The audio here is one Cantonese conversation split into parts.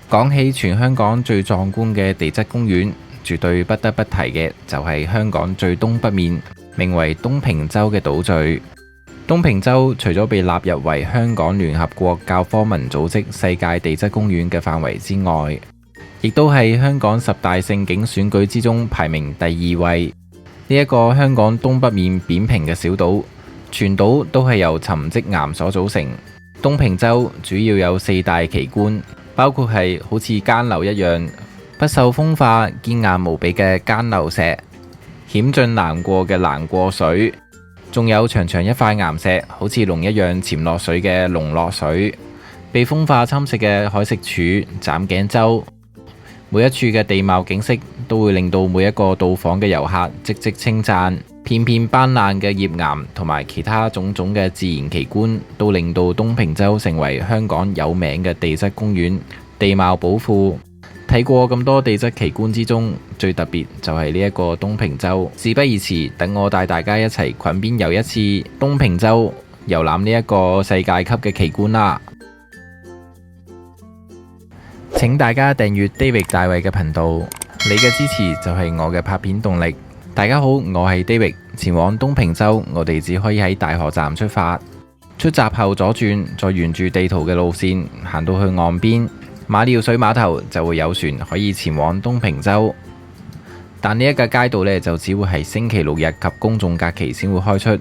講起全香港最壯觀嘅地質公園，絕對不得不提嘅就係香港最東北面，名為東平洲嘅島嶼。東平洲除咗被納入為香港聯合國教科文組織世界地質公園嘅範圍之外，亦都係香港10大勝景選舉之中排名第2位。呢一個香港東北面扁平嘅小島，全島都係由沉積岩所組成。東平洲主要有4大奇觀，包括係好似堅樓一樣不受風化、堅硬無比嘅堅樓石，險峻難過嘅難過水，仲有長長一塊岩石好似龍一樣潛落水嘅龍落水，被風化侵蝕嘅海蝕柱、斬頸洲，每一處嘅地貌景色都會令到每一個到訪嘅遊客嘖嘖稱讚。片片斑斕嘅頁岩同埋其他種種嘅自然奇觀，都令到東平洲成為香港有名嘅地質公園、地貌寶庫。睇過咁多地質奇觀之中，最特別就係呢一個東平洲。事不宜遲，等我帶大家一齊裙邊遊一次東平洲，遊覽呢一個世界級嘅奇觀啦！請大家訂閱 David 大衛嘅頻道，你嘅支持就係我嘅拍片動力。大家好，我係 David。前往東平洲，我哋只可以喺大河站出發，出閘後左轉，再沿住地圖嘅路線行到去岸邊馬料水碼頭，就會有船可以前往東平洲。但呢一個街道呢，就只會係星期6日及公眾假期先會開出，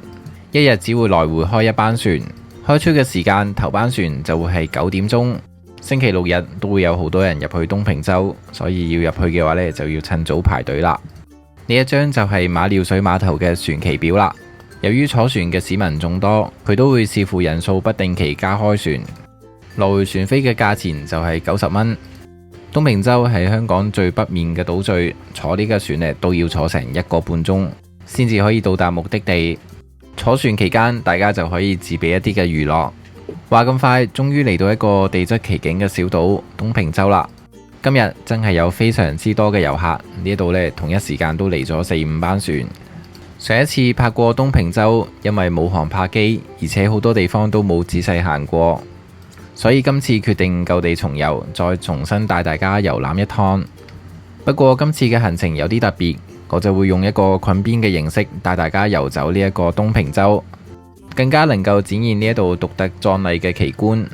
一日只會來回開一班船。開出嘅時間，頭班船就會係9點鐘。星期6日都會有好多人入去東平洲，所以要入去嘅話呢，就要趁早排隊啦。呢一張就係馬料水碼頭嘅船期表啦。由於坐船嘅市民眾多，佢都會視乎人數不定期加開船。來回船飛嘅價錢就係90蚊。東平洲係香港最北面嘅島嶼，坐呢個船都要坐成1個半鐘先至可以到達目的地。坐船期間，大家就可以自備一啲嘅娛樂。話咁快，終於嚟到一個地質奇景嘅小島東平洲啦。今日真係有非常之多嘅遊客，呢度呢，同一時間都嚟咗4-5班船。上一次拍過東平洲，因為冇航拍機，而且好多地方都冇仔細行過，所以今次決定舊地重遊，再重新帶大家遊覽一趟。不過今次嘅行程有啲特別，我就會用一個裙邊嘅形式帶大家遊走呢一個東平洲，更加能夠展現呢一度獨特壯麗嘅奇觀。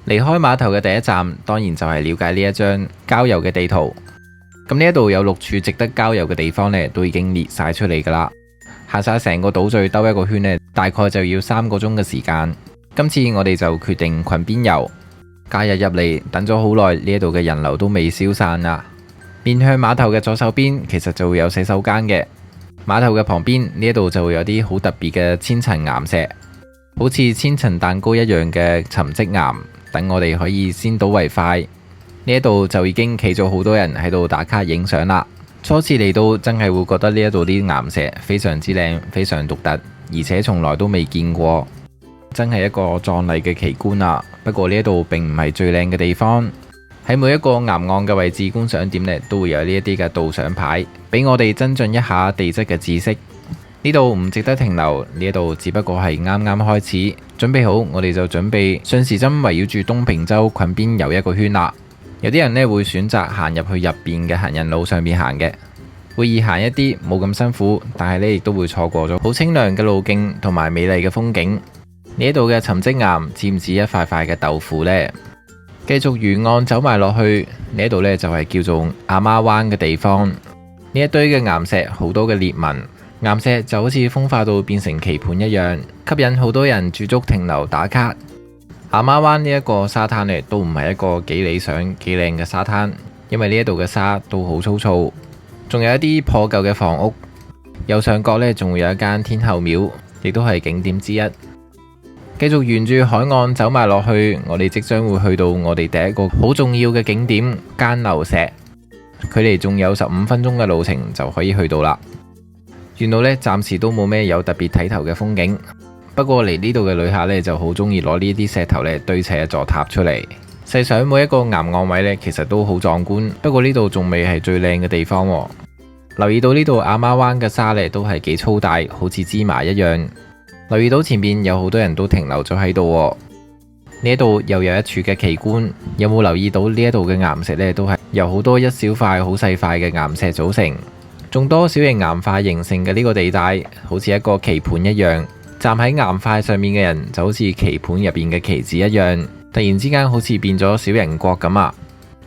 離開碼頭嘅第一站，當然就係了解呢一張郊遊嘅地圖。咁呢一度有6處值得郊遊嘅地方呢，都已經列晒出嚟噶啦。行晒成個島嶼兜一個圈呢，大概就要3個鐘嘅時間。今次我哋就決定裙邊遊。假日入嚟等咗好耐，呢一度嘅人流都未消散啊。面向碼頭嘅左手邊，其實就會有洗手間嘅。碼頭嘅旁邊呢一度就會有啲好特別嘅千層岩石，好似千層蛋糕一樣嘅沉積岩。等我哋可以先睹為快。呢一度就已經企咗好多人喺度打卡影相啦。初次嚟到真係會覺得呢一度啲岩石非常之靚，非常獨特，而且從來都未見過，真係一個壯麗嘅奇觀啊！不過呢一度並唔係最靚嘅地方，喺每一個岩岸嘅位置觀賞點呢，都會有呢一啲嘅導賞牌，俾我哋增進一下地質嘅知識。呢度唔值得停留，呢一度只不過係啱啱開始。準備好，我哋就準備順時針圍繞住東平洲裙邊遊一個圈啦。有啲人呢會選擇行入去入邊嘅行人路上面行嘅，會易行一啲，冇咁辛苦，但係呢亦都會錯過咗好清涼嘅路徑同埋美麗嘅風景。呢一度嘅沉積岩似唔似一塊塊嘅豆腐呢？繼續沿岸走埋落去，呢一度呢就係叫做阿媽灣嘅地方。呢一堆嘅岩石好多嘅裂紋。岩石就好似風化到變成棋盤一樣，吸引好多人駐足停留打卡。阿媽灣呢一個沙灘呢，都唔係一個幾理想幾靚嘅沙灘，因為呢一度嘅沙都好粗糙，仲有一啲破舊嘅房屋。右上角呢，仲會有一間天后廟，亦都係景點之一。繼續沿住海岸走埋落去，我哋即將會去到我哋第一個好重要嘅景點堅樓石，距離仲有15分鐘嘅路程就可以去到啦。沿路呢，暫時都冇咩有特別睇頭嘅風景，不過嚟呢度嘅旅客呢，就好中意攞呢啲石頭呢堆砌一座塔出嚟。細想每一個岩岸位呢，其實都好壯觀，不過呢度仲未係最靚嘅地方喎。留意到呢度阿媽灣嘅沙呢，都係幾粗大，好似芝麻一樣。留意到前面有好多人都停留咗喺度，呢一度又有一處嘅奇觀，有冇留意到呢一度嘅岩石呢？都係由好多一小塊好細塊嘅岩石組成，眾多小型岩塊形成嘅呢個地帶，好似一個棋盤一樣。站喺岩塊上面嘅人就好似棋盤入邊嘅棋子一樣，突然之間好似變咗小人國咁啊！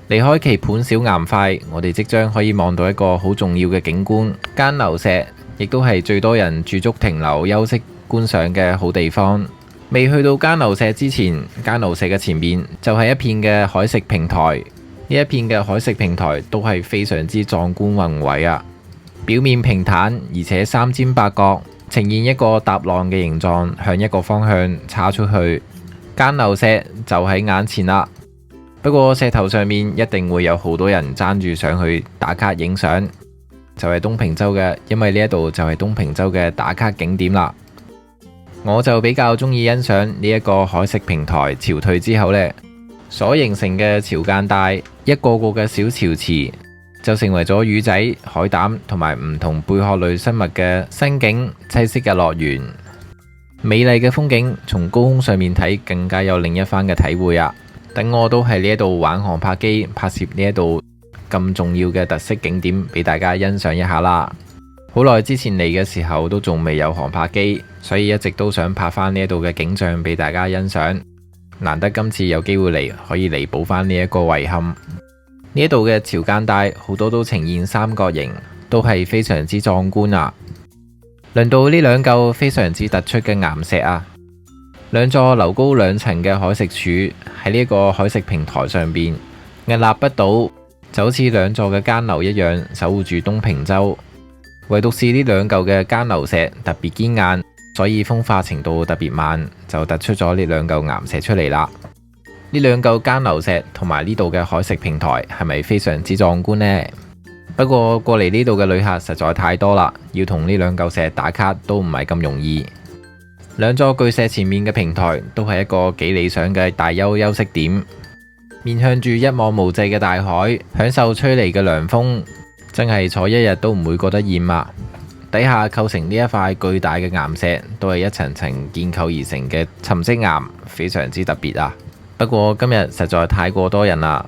離開棋盤小岩塊，我哋即將可以望到一個好重要嘅景觀——間樓石，亦都係最多人駐足停留、休息觀賞嘅好地方。未去到間樓石之前，間樓石嘅前面就係一片嘅海蝕平台。呢一片嘅海蝕平台都係非常之壯觀宏偉啊！表面平坦，而且三尖八角，呈現一個搭浪嘅形狀，向一個方向叉出去。間樓石就喺眼前啦。不過石頭上面一定會有好多人爭住上去打卡影相，就係東平洲嘅，因為呢一度就係東平洲嘅打卡景點啦。我就比較中意欣賞呢一個海蝕平台潮退之後呢，所形成嘅潮間帶，一個個嘅小潮池，就成為咗魚仔、海膽同埋唔同貝殼類生物嘅生境棲息嘅樂園。美麗嘅風景從高空上面睇，更加有另一番嘅體會啊！等我都喺呢一度玩航拍機拍攝呢一度咁重要嘅特色景點俾大家欣賞一下啦。好耐之前嚟嘅時候都仲未有航拍機，所以一直都想拍翻呢一度嘅景象俾大家欣賞。難得今次有機會嚟，可以彌補翻呢一個遺憾。呢一度嘅潮間帶好多都呈現三角形，都係非常之壯觀啊！輪到呢兩嚿非常之突出嘅岩石啊，兩座樓高2層嘅海蝕柱喺呢個海蝕平台上邊屹立不倒，就好似兩座嘅間樓一樣，守護住東平洲。唯獨是呢兩嚿嘅間樓石特別堅硬，所以風化程度特別慢，就突出咗呢兩嚿岩石出嚟啦。呢兩嚿間樓石同埋呢度嘅海蝕平台係咪非常之壯觀呢？不過過嚟呢度嘅旅客實在太多啦，要同呢兩嚿石打卡都唔係咁容易。兩座巨石前面嘅平台都係一個幾理想嘅大休息點，面向住一望無際嘅大海，享受吹嚟嘅涼風。真係坐一日都唔會覺得厭啊！底下構成呢一塊巨大嘅岩石，都係一層層建構而成嘅沉積岩，非常之特別啊！不過今日實在太過多人啦，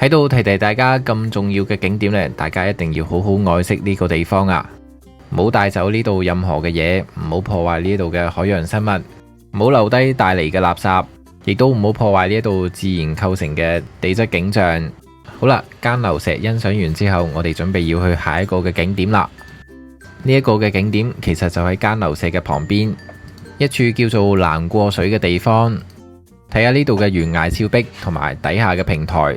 喺度提提大家，咁重要嘅景點呢，大家一定要好好愛惜呢個地方啊！唔好帶走呢度任何嘅嘢，唔好破壞呢度嘅海洋生物，唔好留低帶嚟嘅垃圾，亦都唔好破壞呢度自然構成嘅地質景象。好啦，間樓石欣賞完之後，我哋準備要去下一個嘅景點啦。呢一個嘅景點其實就喺間樓石嘅旁邊，一處叫做難過水嘅地方。睇下呢度嘅懸崖峭壁同埋底下嘅平台，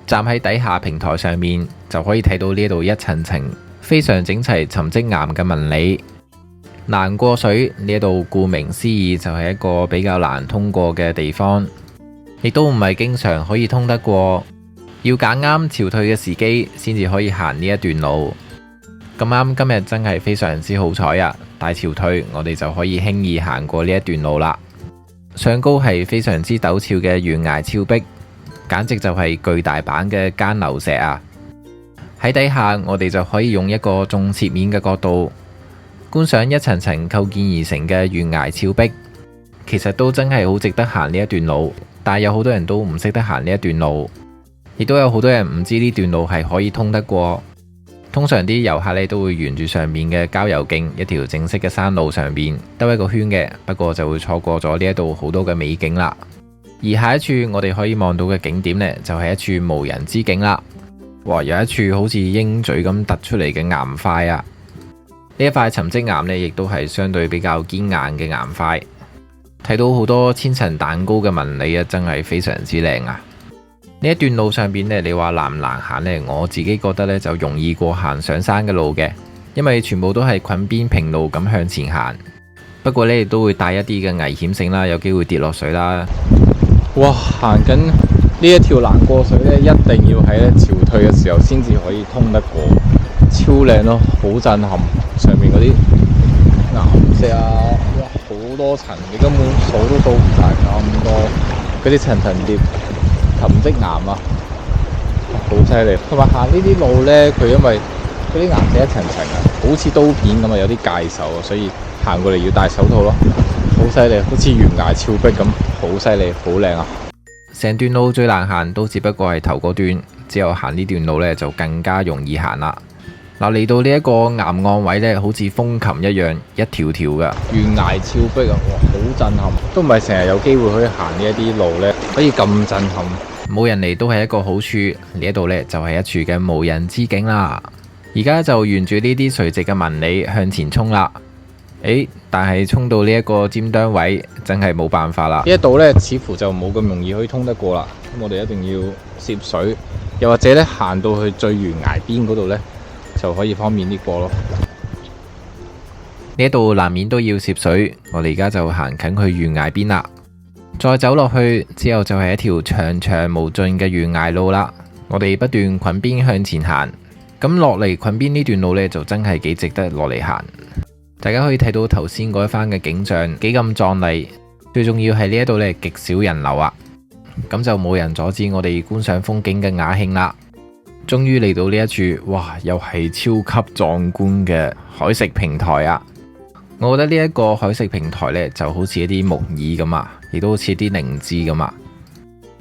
站喺底下平台上面就可以睇到呢度一層層非常整齊沉積岩嘅紋理。難過水呢度顧名思義就係一個比較難通過嘅地方，亦都唔係經常可以通得過。要揀啱潮退嘅時機先至可以行呢一段路。咁啱今日真係非常之好彩啊！大潮退我哋就可以輕易行過呢一段路啦。上高係非常之陡峭嘅懸崖峭壁，簡直就係巨大版嘅間樓石啊！喺底下我哋就可以用一個縱切面嘅角度觀賞一層層構建而成嘅懸崖峭壁。其實都真係好值得行呢一段路，但係有好多人都唔識得行呢一段路。亦都有好多人唔知呢段路係可以通得過。通常啲遊客呢都會沿住上面嘅郊遊徑一條正式嘅山路上邊兜一個圈嘅，不過就會錯過咗呢一度好多嘅美景啦。而下一處我哋可以望到嘅景點呢，就係一處無人之境啦。哇，有一處好似鷹嘴咁突出嚟嘅岩塊啊！呢一塊沉積岩呢，亦都係相對比較堅硬嘅岩塊，睇到好多千層蛋糕嘅紋理啊，真係非常之靚啊！呢一段路上邊呢，你話難唔難行呢？我自己覺得呢，就容易過行上山嘅路嘅，因為全部都係捆邊平路咁向前行。不過呢，亦都會帶一啲嘅危險性啦，有機會跌落水啦。哇！行緊呢一條難過水呢，一定要喺潮退嘅時候先至可以通得過，超靚咯，好震撼！上面嗰啲岩石啊，哇，好多層，你根本數都數唔晒咁多嗰啲層層疊沉積岩啊，好犀利！同埋行呢啲路呢，佢因為嗰啲岩石一層層啊，好似刀片咁啊，有啲介手啊，所以行過嚟要戴手套咯。好犀利，好似懸崖峭壁咁，好犀利，好靚啊！成段路最難行都只不過係頭嗰段，之後行呢段路呢就更加容易行啦。嗱，嚟到呢一個岩岸位呢，好似風琴一樣，一條條噶懸崖峭壁啊，哇，好震撼，都唔係成日有機會可以行呢一啲路呢，可以咁震撼。冇人嚟都係一個好處，呢一度呢就係一處嘅無人之境啦。而家就沿住呢啲垂直嘅紋理向前衝啦。但係衝到呢一個尖端位，真係冇辦法啦。呢一度呢，似乎就冇咁容易可以通得過啦。咁我哋一定要涉水，又或者呢行到去最懸崖邊嗰度呢，就可以方便啲過咯。呢一度難免都要涉水，我哋而家就行近去懸崖邊啦。再走落去之後就係一條長長無盡嘅懸崖路啦。我哋不斷裙邊向前行，咁落嚟裙邊呢段路呢，就真係幾值得落嚟行。大家可以睇到頭先嗰一番嘅景象幾咁壯麗，最重要係呢一度呢極少人流啊，咁就冇人阻止我哋觀賞風景嘅雅興啦。終於嚟到呢一處，哇，又係超級壯觀嘅海蝕平台啊！我覺得呢一個海蝕平台呢，就好似一啲木耳咁啊，亦都好似一啲靈芝咁啊，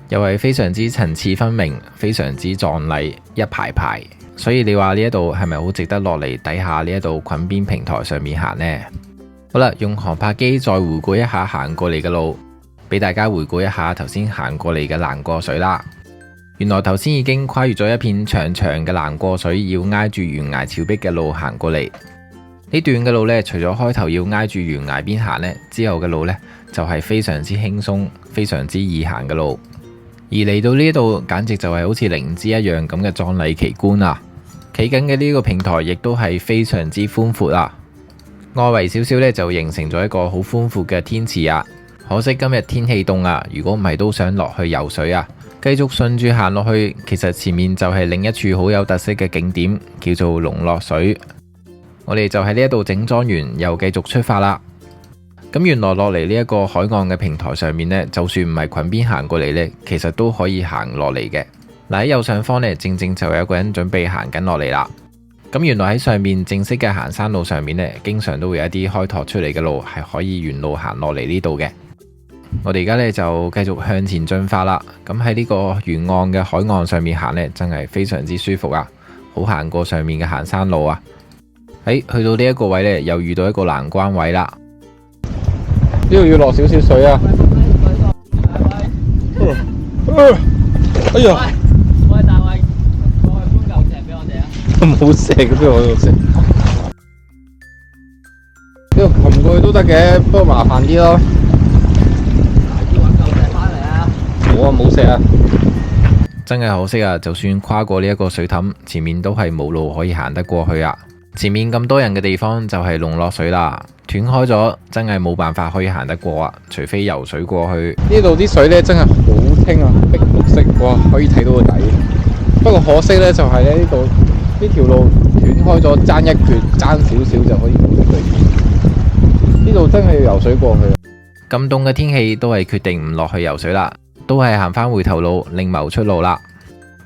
又係非常之層次分明，非常之壯麗，一排排。所以你話呢一度係咪好值得落嚟底下呢一度裙邊平台上面行呢？好啦，用航拍機再回顧一下行過嚟嘅路，俾大家回顧一下頭先行過嚟嘅欄過水啦。原來頭先已經跨越咗一片長長嘅欄過水，要挨住懸崖峭壁嘅路行過嚟。呢段嘅路呢，除咗開頭要挨住懸崖邊行呢，之後嘅路呢，就係非常之輕鬆、非常之易行嘅路。而嚟到呢度，簡直就係好似靈芝一樣咁嘅壯麗奇觀啊！企緊嘅呢個平台亦都係非常之寬闊啊，外圍少少呢，就形成咗一個好寬闊嘅天池啊。可惜今日天氣凍啊，如果唔係都想落去游水啊。繼續順住行落去，其實前面就係另一處好有特色嘅景點，叫做龍落水。我哋就喺呢一度整裝完，又繼續出發啦。咁原來落嚟呢一個海岸嘅平台上面呢，就算唔係裙邊行過嚟呢，其實都可以行落嚟嘅。嗱，喺右上方呢，正正就有一個人準備行緊落嚟啦。咁原來喺上面正式嘅行山路上面呢，經常都會有一啲開拓出嚟嘅路係可以沿路行落嚟呢度嘅。我哋而家呢，就繼續向前進發啦。咁喺呢個沿岸嘅海岸上面行呢，真係非常之舒服啊，好行過上面嘅行山路啊。去到呢一個位呢，又遇到一個難關位啦。呢度要落少少水啊！哎呀！喂，大衛，過去搬嚿石俾我哋啊！冇石嘅，邊度可以有石？呢度擒過去都得嘅，不過麻煩啲咯。要揾嚿石翻嚟啊！冇啊，冇石啊！真係可惜啊！就算跨過呢一個水凼，前面都係冇路可以行得過去啊！前面咁多人嘅地方就係龍落水啦，斷開咗，真係冇辦法可以行得過啊！除非游水過去。呢度啲水呢，真係好清啊，碧綠色，哇，可以睇到個底。不過可惜呢，就係呢度呢條路斷開咗，爭一橛，爭少少就可以到對面。呢度真係要游水過去。咁凍嘅天氣都係決定唔落去游水啦，都係行返回頭路，另謀出路啦。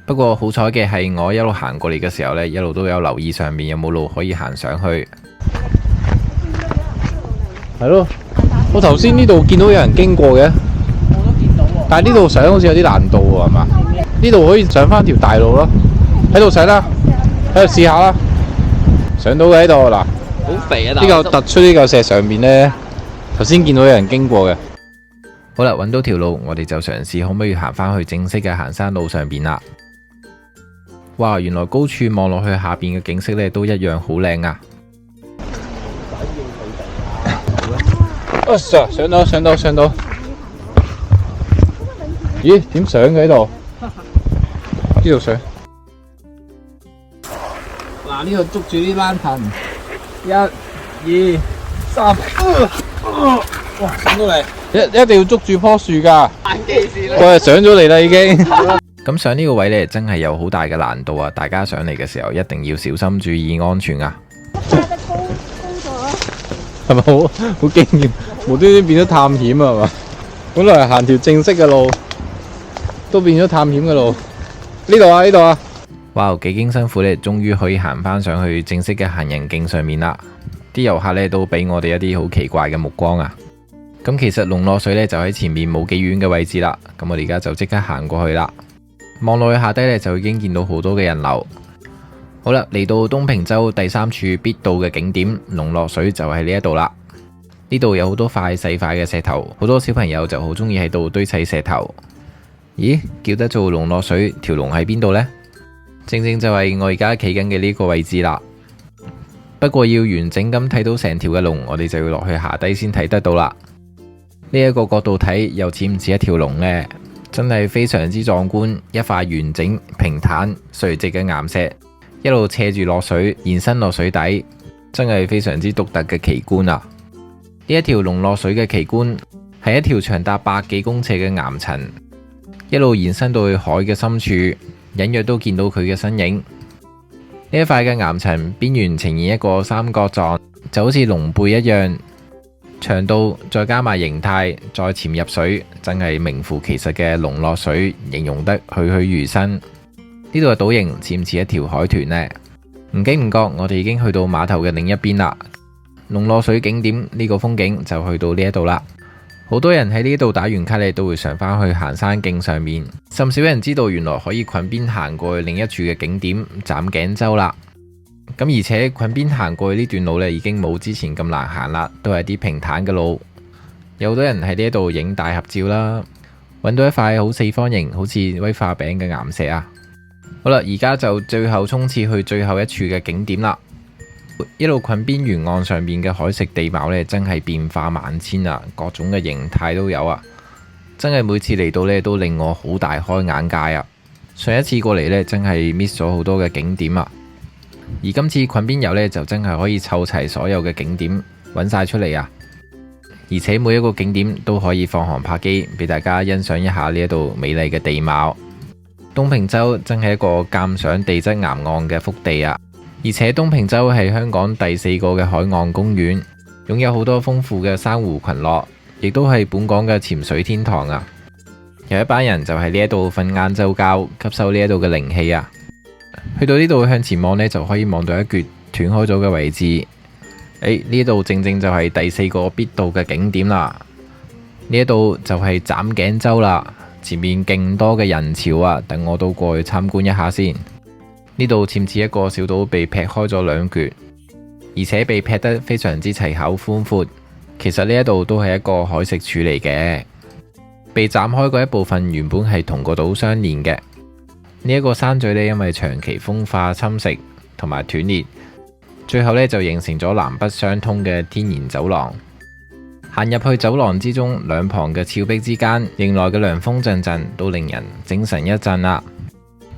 不過好彩嘅係，我一路行過嚟嘅時候呢，一路都有留意上面有冇路可以行上去。係咯，我頭先呢度見到有人經過嘅，我都見到喎。但係呢度上好似有啲難度喎，係嘛？呢度可以上返條大路咯，喺度上啦，喺度試下啦，上到嘅喺度嗱。好肥啊！呢嚿突出呢嚿石上面呢，頭先見到有人經過嘅。好啦，揾到條路，我哋就嘗試可唔可以行返去正式嘅行山路上邊啦。哇！原來高處望落去下邊嘅景色呢，都一樣好靚啊！上到！咦？點上嘅喺度？呢度上？嗱，呢度捉住啲欄藤，1、2、3，哇！上到嚟，一定要捉住棵樹㗎。幾時咧？我係上咗嚟啦，已經。咁上呢個位呢，真係有好大嘅難度啊！大家上嚟嘅時候一定要小心注意安全啊！係咪好驚險？無端端變咗探險啊？係嘛？本來行條正式嘅路，都變咗探險嘅路。呢度啊！哇，幾經辛苦呢，終於可以行返上去正式嘅行人徑上面啦！啲遊客呢，都俾我哋一啲好奇怪嘅目光啊！咁咁其實龍落水呢，就喺前面冇幾遠嘅位置啦。咁我哋而家就即刻行過去啦。望落去下低呢，就已經見到好多嘅人流。好啦，嚟到東平洲第3處必到嘅景點龍落水就喺呢一度啦。呢度有好多塊細塊嘅石頭，好多小朋友就好中意喺度堆砌石頭。咦，叫得做龍落水，條龍喺邊度呢？正正就係我而家企緊嘅呢個位置啦。不過要完整咁睇到成條嘅龍，我哋就要落去下低先睇得到啦。呢一個角度睇又似唔似一條龍呢？真係非常之壯觀，一塊完整平坦垂直嘅岩石，一路斜住落水，延伸落水底，真係非常之獨特嘅奇觀啊！呢一條龍落水嘅奇觀係一條長達100幾公尺嘅岩層，一路延伸到去海嘅深處，隱約都見到佢嘅身影。呢一塊嘅岩層邊緣呈現一個三角狀，就好似龍背一樣，長度再加埋形態，再潛入水，真係名副其實嘅龍落水，形容得栩栩如生。呢度嘅島形似唔似一條海豚呢？唔經唔覺，我哋已經去到碼頭嘅另一邊啦。龍落水景點呢個風景就去到呢一度啦。好多人喺呢度打完卡呢，都會上返去行山徑上面，甚少人知道原來可以裙邊行過去另一處嘅景點斬頸洲啦。咁而且裙邊行過去呢段路呢，已經冇之前咁難行啦，都係啲平坦嘅路。有好多人喺呢度影大合照啦，揾到一塊好四方形，好似威化餅嘅岩石啊！好啦，而家就最後衝刺去最後一處嘅景點啦。一路裙邊沿岸上面嘅海蝕地貌呢，真係變化萬千啊，各種嘅形態都有啊！真係每次嚟到呢，都令我好大開眼界啊！上一次過嚟呢，真係 miss 咗好多嘅景點啊！而今次裙邊遊呢，就真係可以湊齊所有嘅景點，揾晒出嚟啊！而且每一個景點都可以放航拍機，俾大家欣賞一下呢一度美麗嘅地貌。東平洲真係一個鑑賞地質岩岸嘅福地啊！而且東平洲係香港第4個嘅海岸公園，擁有好多豐富嘅珊瑚群落，亦都係本港嘅潛水天堂啊！有一班人就喺呢一度瞓晏晝覺，吸收呢一度嘅靈氣啊！去到呢度向前望呢，就可以望到一橛斷開咗嘅位置。呢度正正就係第4個必到嘅景點啦。呢一度就係斬頸洲啦，前面勁多嘅人潮啊！等我都過去參觀一下先。呢度似唔似一個小島被劈開咗2橛，而且被劈得非常之齊口寬闊。其實呢一度都係一個海蝕柱嚟嘅，被斬開嗰一部分原本係同個島相連嘅。呢一個山嘴呢，因為長期風化侵蝕同埋斷裂，最後呢就形成咗南北相通嘅天然走廊。行入去走廊之中，兩旁嘅峭壁之間，迎來嘅涼風陣陣，都令人精神一振啦。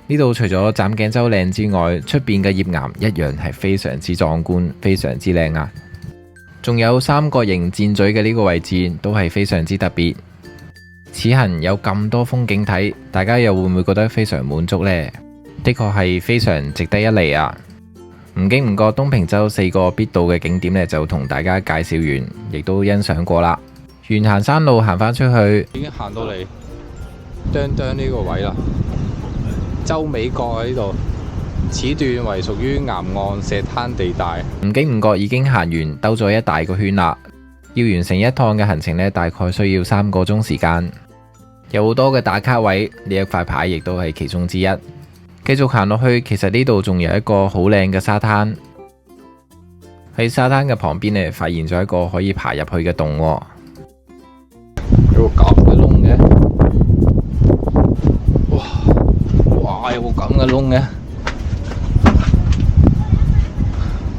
呢度除咗斬頸洲靚之外，出邊嘅頁岩一樣係非常之壯觀，非常之靚啊！仲有三角形箭嘴嘅呢個位置都係非常之特別。此行有咁多風景睇，大家又會唔會覺得非常滿足呢？的確係非常值得一嚟啊！唔經唔覺，東平洲4個必到嘅景點呢，就同大家介紹完，亦都欣賞過啦。沿行山路行返出去，已經行到嚟呢個位啦。洲尾角喺呢度，此段為屬於岩岸石灘地帶。唔經唔覺已經行完兜咗一大個圈啦。要完成一趟嘅行程呢，大概需要3個鐘時間。有好多嘅打卡位，呢一塊牌亦都係其中之一。繼續行落去，其實呢度仲有一個好靚嘅沙灘。喺沙灘嘅旁邊呢，發現咗一個可以爬入去嘅洞。有個咁嘅窿嘅，哇！有個咁嘅窿嘅，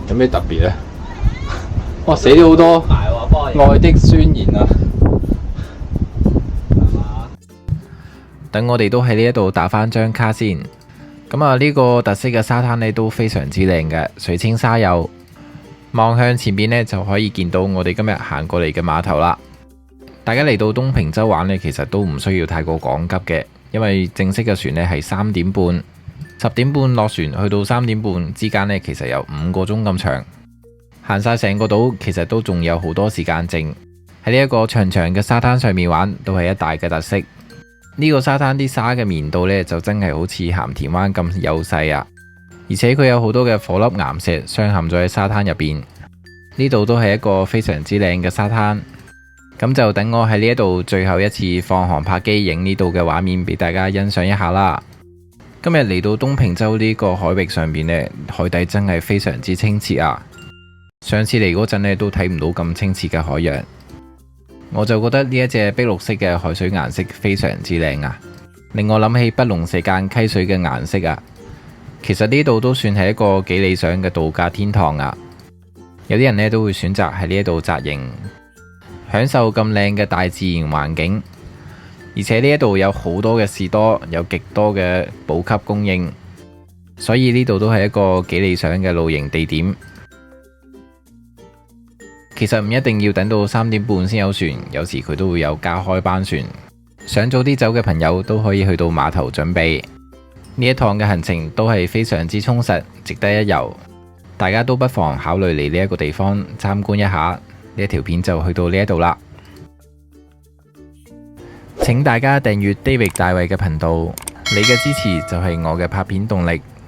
有咩特別呢？哇！寫咗好多愛的宣言啊！等我哋都喺呢一度打返張卡先。咁啊，呢個特色嘅沙灘呢都非常之靚嘅，水清沙幼。望向前邊呢，就可以見到我哋今日行過嚟嘅碼頭啦。大家嚟到東平洲玩呢，其實都唔需要太過趕急嘅，因為正式嘅船呢係3點半，10點半落船，去到3點半之間呢，其實有5個鐘咁長。行晒成個島，其實都仲有好多時間剩。喺呢一個長長嘅沙灘上面玩，都係一大嘅特色。呢個沙灘啲沙嘅綿度呢，就真係好似鹹田灣咁幼細啊！而且佢有好多嘅顆粒岩石鑲嵌咗喺沙灘入邊。呢度都係一個非常之靚嘅沙灘。咁就等我喺呢一度最後一次放航拍機影呢度嘅畫面俾大家欣賞一下啦。今日嚟到東平洲呢個海域上邊呢，海底真係非常之清澈啊！上次嚟嗰陣呢，都睇唔到咁清澈嘅海洋，我就覺得呢一隻碧綠色嘅海水顏色非常之靚啊，令我諗起北龍石澗溪水嘅顏色啊。其實呢度都算係一個幾理想嘅度假天堂啊！有啲人呢都會選擇喺呢一度紮營，享受咁靚嘅大自然環境，而且呢一度有好多嘅士多，有極多嘅補給供應，所以呢度都係一個幾理想嘅露營地點。其實唔一定要等到3點半先有船，有時佢都會有加開班船。想早啲走嘅朋友都可以去到碼頭準備。呢一趟嘅行程都係非常之充實，值得一遊。大家都不妨考慮嚟呢一個地方參觀一下。呢一條片就去到呢一度啦。請大家訂閱 David 大衛嘅頻道，你嘅支持就係我嘅拍片動力。